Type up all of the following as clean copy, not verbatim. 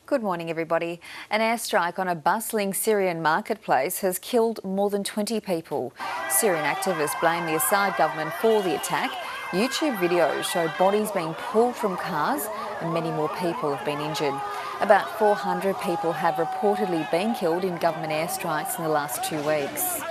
Good morning, everybody. An airstrike on a bustling Syrian marketplace has killed more than 20 people. Syrian activists blame the Assad government for the attack. YouTube videos show bodies being pulled from cars and many more people have been injured. About 400 people have reportedly been killed in government airstrikes in the last 2 weeks.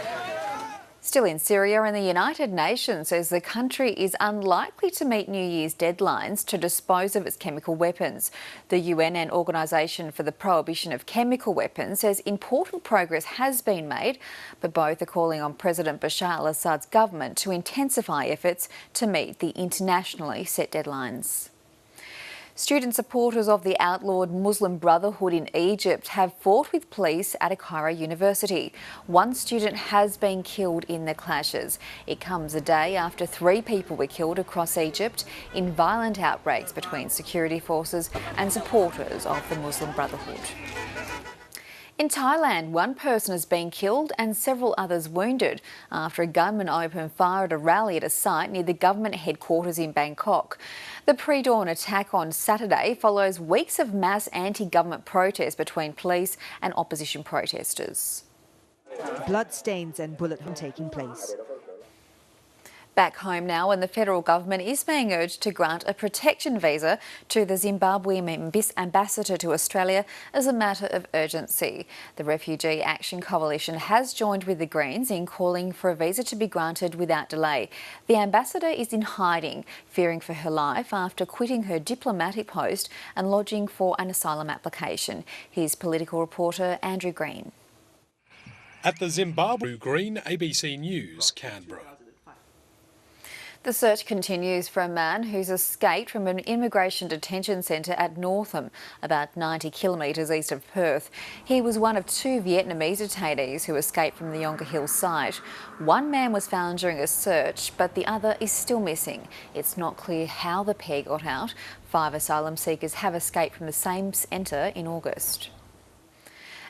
Still in Syria, and the United Nations says the country is unlikely to meet New Year's deadlines to dispose of its chemical weapons. The UN and Organisation for the Prohibition of Chemical Weapons says important progress has been made, but both are calling on President Bashar al-Assad's government to intensify efforts to meet the internationally set deadlines. Student supporters of the outlawed Muslim Brotherhood in Egypt have fought with police at a Cairo university. One student has been killed in the clashes. It comes a day after 3 people were killed across Egypt in violent outbreaks between security forces and supporters of the Muslim Brotherhood. In Thailand, one person has been killed and several others wounded after a gunman opened fire at a rally at a site near the government headquarters in Bangkok. The pre-dawn attack on Saturday follows weeks of mass anti-government protests between police and opposition protesters. Bloodstains and bullet holes taking place. Back home now, and the federal government is being urged to grant a protection visa to the Zimbabwean ambassador to Australia as a matter of urgency. The Refugee Action Coalition has joined with the Greens in calling for a visa to be granted without delay. The ambassador is in hiding, fearing for her life after quitting her diplomatic post and lodging for an asylum application. Here's political reporter Andrew Green. At the Zimbabwe Green, ABC News, Canberra. The search continues for a man who's escaped from an immigration detention centre at Northam, about 90 kilometres east of Perth. He was one of 2 Vietnamese detainees who escaped from the Yongah Hill site. One man was found during a search, but the other is still missing. It's not clear how the pair got out. 5 asylum seekers have escaped from the same centre in August.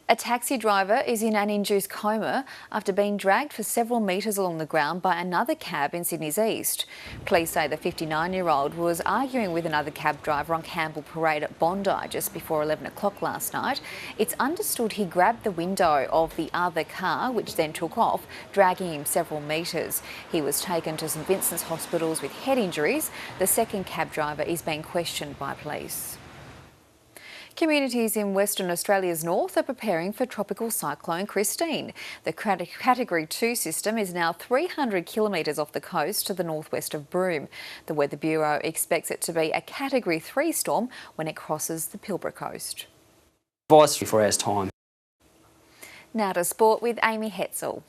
A taxi driver is in an induced coma after being dragged for several metres along the ground by another cab in Sydney's east. Police say the 59-year-old was arguing with another cab driver on Campbell Parade at Bondi just before 11 o'clock last night. It's understood he grabbed the window of the other car, which then took off, dragging him several metres. He was taken to St Vincent's hospitals with head injuries. The second cab driver is being questioned by police. Communities in Western Australia's north are preparing for tropical cyclone Christine. The Category 2 system is now 300 kilometres off the coast to the northwest of Broome. The Weather Bureau expects it to be a Category 3 storm when it crosses the Pilbara coast. Advice for our time. Now to sport with Amy Hetzel.